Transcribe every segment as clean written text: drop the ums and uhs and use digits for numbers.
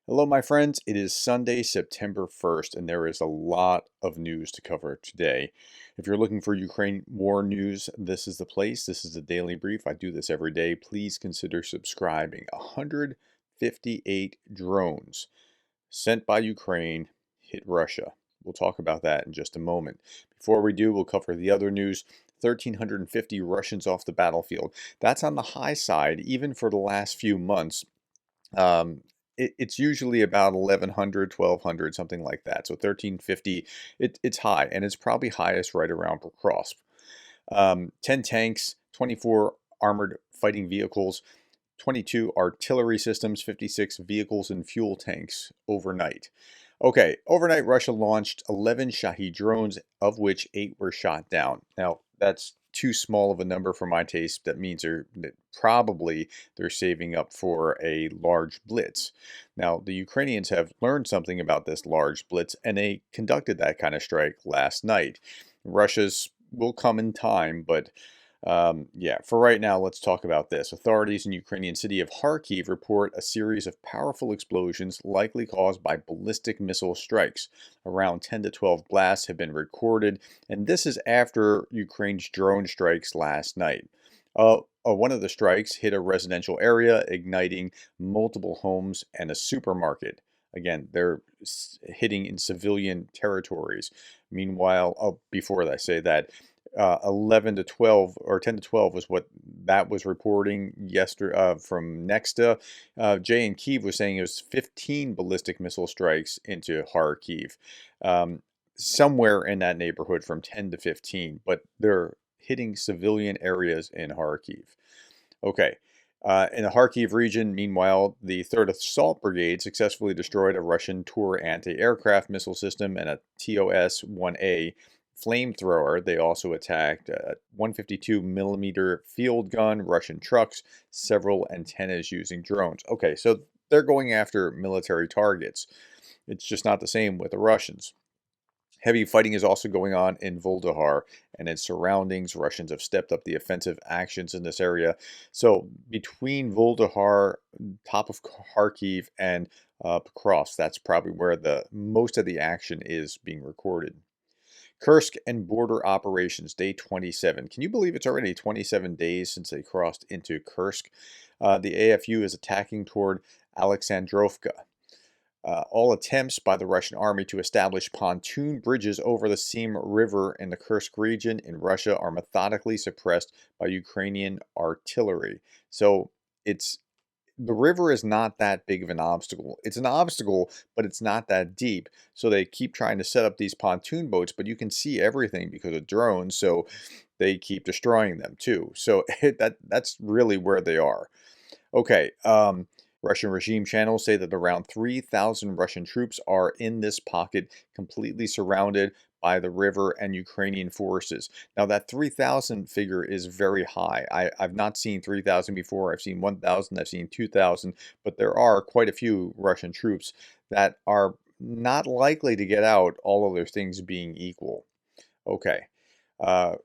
Hello, my friends. It is Sunday, September 1st, and there is a lot of news to cover today. If you're looking for Ukraine war news, this is the place. This is a daily brief. I do this every day. Please consider subscribing. 158 drones sent by Ukraine hit Russia. We'll talk about that in just a moment. Before we do, we'll cover the other news. 1,350 Russians off the battlefield. That's on the high side, even for the last few months. Um, it's usually about 1,100, 1,200, something like that. So 1,350, it's high, and it's probably highest right around Pokrovsk. 10 tanks, 24 armored fighting vehicles, 22 artillery systems, 56 vehicles and fuel tanks overnight. Okay, overnight Russia launched 11 Shahed drones, of which 8 were shot down. Now, that's too small of a number for my taste. That means they're saving up for a large blitz. Now, the Ukrainians have learned something about this large blitz, and they conducted that kind of strike last night. Russia's will come in time, but yeah, for right now, let's talk about this. Authorities in Ukrainian city of Kharkiv report a series of powerful explosions likely caused by ballistic missile strikes. Around 10 to 12 blasts have been recorded, and this is after Ukraine's drone strikes last night. One of the strikes hit a residential area, igniting multiple homes and a supermarket. Again, they're hitting in civilian territories. Meanwhile, before I say that, 11 to 12 or 10 to 12 was what that was reporting yesterday from Nexta. Jay and Kiev was saying it was 15 ballistic missile strikes into Kharkiv, somewhere in that neighborhood from 10 to 15, but they're hitting civilian areas in Kharkiv. Okay. In the Kharkiv region, meanwhile, the 3rd Assault Brigade successfully destroyed a Russian Tor anti-aircraft missile system and a TOS-1A flamethrower. They also attacked a 152 millimeter field gun, Russian trucks, several antennas using drones. Okay, so they're going after military targets. It's just not the same with the Russians. Heavy fighting is also going on in Vuldehar and its surroundings. Russians have stepped up the offensive actions in this area. So between Vuldehar, top of Kharkiv, and Pokrovsk, that's probably where the most of the action is being recorded. Kursk and border operations, day 27. Can you believe it's already 27 days since they crossed into Kursk? The AFU is attacking toward Alexandrovka. All attempts by the Russian army to establish pontoon bridges over the Sym River in the Kursk region in Russia are methodically suppressed by Ukrainian artillery. So it's the river is not that big of an obstacle. It's an obstacle, but it's not that deep. So they keep trying to set up these pontoon boats, but you can see everything because of drones. So they keep destroying them too. So that's really where they are. Okay. Russian regime channels say that around 3,000 Russian troops are in this pocket, completely surrounded by the river and Ukrainian forces. Now, that 3,000 figure is very high. I've not seen 3,000 before. I've seen 1,000, I've seen 2,000, but there are quite a few Russian troops that are not likely to get out, all other things being equal. Okay.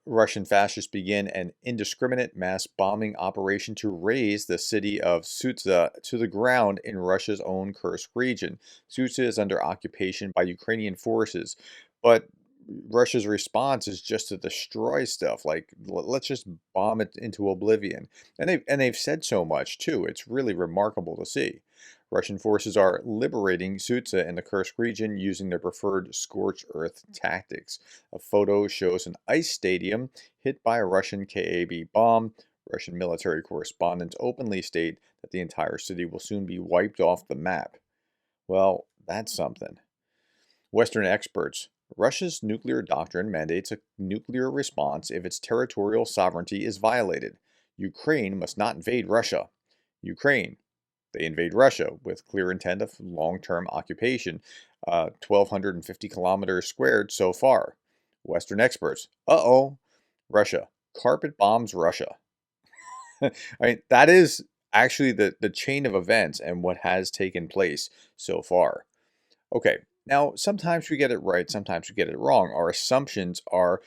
Russian fascists begin an indiscriminate mass bombing operation to raze the city of Sudzha to the ground in Russia's own Kursk region. Sudzha is under occupation by Ukrainian forces, but Russia's response is just to destroy stuff. Like, let's just bomb it into oblivion. And they've said so much too. It's really remarkable to see. Russian forces are liberating Sudzha in the Kursk region using their preferred scorched earth tactics. A photo shows an ice stadium hit by a Russian KA-B bomb. Russian military correspondents openly state that the entire city will soon be wiped off the map. Well, that's something. Western experts. Russia's nuclear doctrine mandates a nuclear response if its territorial sovereignty is violated. Ukraine must not invade Russia. Ukraine. They invade Russia with clear intent of long-term occupation, 1,250 kilometers squared so far. Western experts. Uh-oh. Russia. Carpet bombs Russia. I mean, that is actually the chain of events and what has taken place so far. Okay, now sometimes we get it right, sometimes we get it wrong. Our assumptions are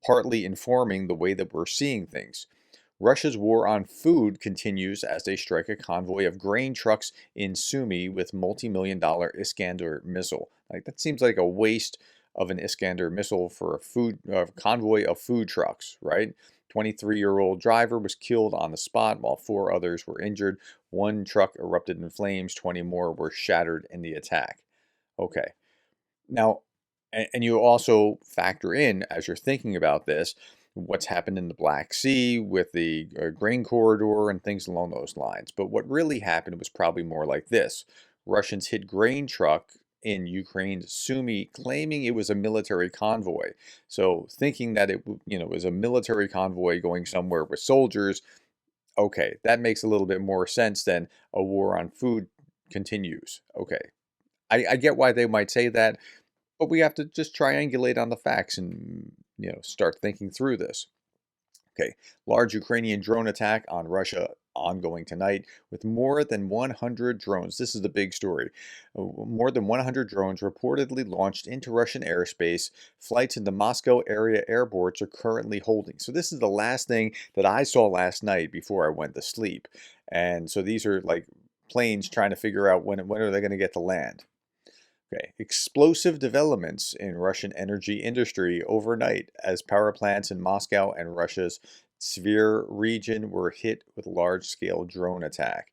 partly informing the way that we're seeing things. Russia's war on food continues as they strike a convoy of grain trucks in Sumy with multi-million-dollar Iskander missile. Like that seems like a waste of an Iskander missile for a convoy of food trucks, right? 23-year-old driver was killed on the spot while four others were injured. One truck erupted in flames, 20 more were shattered in the attack. Okay. Now, and you also factor in, as you're thinking about this, what's happened in the Black Sea with the grain corridor and things along those lines. But what really happened was probably more like this. Russians hit grain truck in Ukraine's Sumy, claiming it was a military convoy. So thinking that it was a military convoy going somewhere with soldiers, okay, that makes a little bit more sense than a war on food continues. Okay. I get why they might say that, but we have to just triangulate on the facts and start thinking through this. Okay, large Ukrainian drone attack on Russia ongoing tonight with more than 100 drones. This is the big story. More than 100 drones reportedly launched into Russian airspace. Flights into Moscow area airports are currently holding. So this is the last thing that I saw last night before I went to sleep. And so these are like planes trying to figure out when are they going to get to land. Okay. Explosive developments in Russian energy industry overnight as power plants in Moscow and Russia's Tver region were hit with large-scale drone attack.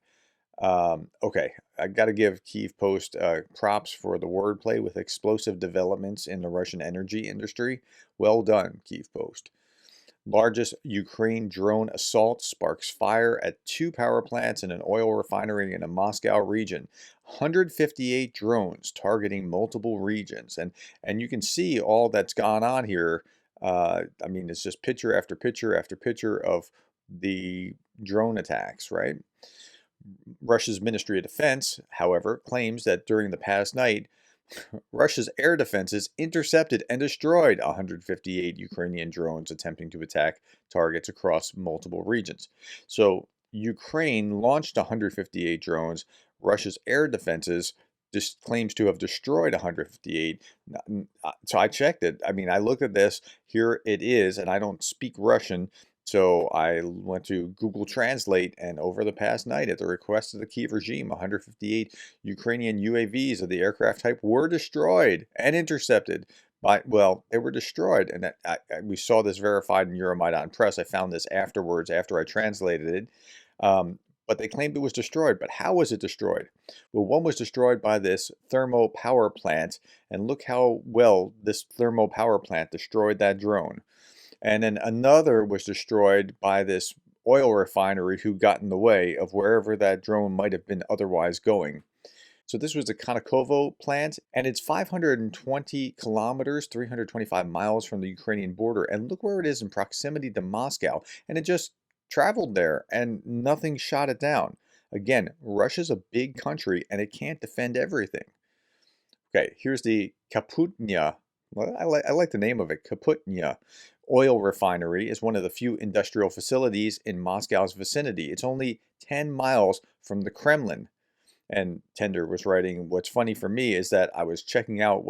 Okay, I got to give Kyiv Post props for the wordplay with explosive developments in the Russian energy industry. Well done, Kyiv Post. Largest Ukraine drone assault sparks fire at two power plants and an oil refinery in a Moscow region. 158 drones targeting multiple regions. And you can see all that's gone on here. I mean, it's just picture after picture after picture of the drone attacks, right? Russia's Ministry of Defense, however, claims that during the past night, Russia's air defenses intercepted and destroyed 158 Ukrainian drones attempting to attack targets across multiple regions. So Ukraine launched 158 drones. Russia's air defenses just claims to have destroyed 158. So I checked it. I mean, I looked at this. Here it is, and I don't speak Russian. So I went to Google Translate, and over the past night, at the request of the Kyiv regime, 158 Ukrainian UAVs of the aircraft type were destroyed and intercepted. Well, they were destroyed, and we saw this verified in Euromaidan Press. I found this afterwards, after I translated it. But they claimed it was destroyed. But how was it destroyed? Well, one was destroyed by this thermal power plant, and look how well this thermal power plant destroyed that drone. And then another was destroyed by this oil refinery who got in the way of wherever that drone might have been otherwise going. So this was the Konakovo plant, and it's 520 kilometers, 325 miles from the Ukrainian border. And look where it is in proximity to Moscow. And it just traveled there, and nothing shot it down. Again, Russia's a big country, and it can't defend everything. Okay, here's the Kaputnya. Well, I like the name of it. Kaputnya Oil Refinery is one of the few industrial facilities in Moscow's vicinity. It's only 10 miles from the Kremlin. And Tender was writing, what's funny for me is that I was checking out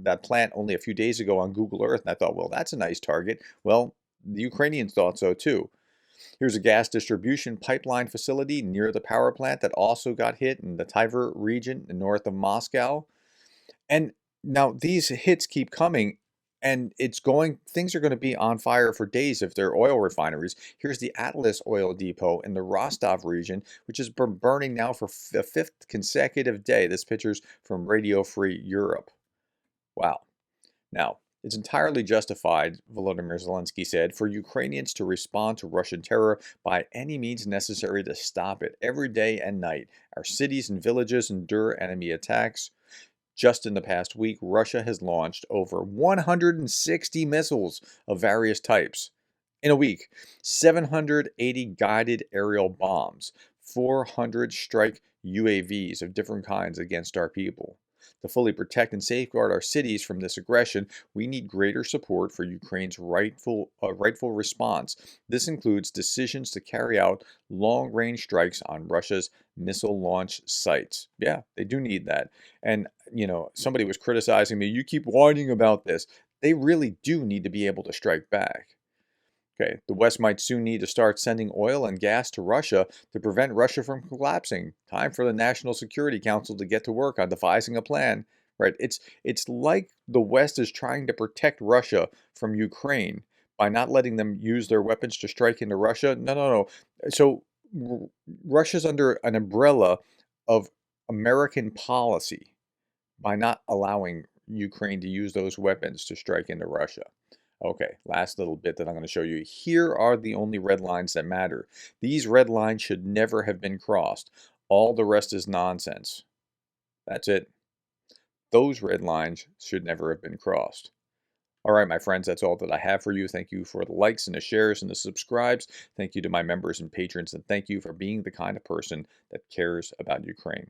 that plant only a few days ago on Google Earth, and I thought, well, that's a nice target. Well, the Ukrainians thought so too. Here's a gas distribution pipeline facility near the power plant that also got hit in the Tver region north of Moscow. And now these hits keep coming, and things are going to be on fire for days if they're oil refineries. Here's the Atlas oil depot in the Rostov region, which has been burning now for the fifth consecutive day. This picture's from Radio Free Europe. Wow. Now, it's entirely justified, Volodymyr Zelensky said, for Ukrainians to respond to Russian terror by any means necessary to stop it. Every day and night, our cities and villages endure enemy attacks. Just in the past week, Russia has launched over 160 missiles of various types. In a week, 780 guided aerial bombs, 400 strike UAVs of different kinds against our people. To fully protect and safeguard our cities from this aggression, we need greater support for Ukraine's rightful response. This includes decisions to carry out long-range strikes on Russia's missile launch sites. Yeah, they do need that. And, somebody was criticizing me, you keep whining about this. They really do need to be able to strike back. Okay, the West might soon need to start sending oil and gas to Russia to prevent Russia from collapsing. Time for the National Security Council to get to work on devising a plan. Right? It's like the West is trying to protect Russia from Ukraine by not letting them use their weapons to strike into Russia. No, no, no. So R- Russia's under an umbrella of American policy by not allowing Ukraine to use those weapons to strike into Russia. Okay, last little bit that I'm going to show you. Here are the only red lines that matter. These red lines should never have been crossed. All the rest is nonsense. That's it. Those red lines should never have been crossed. All right, my friends, that's all that I have for you. Thank you for the likes and the shares and the subscribes. Thank you to my members and patrons, and thank you for being the kind of person that cares about Ukraine.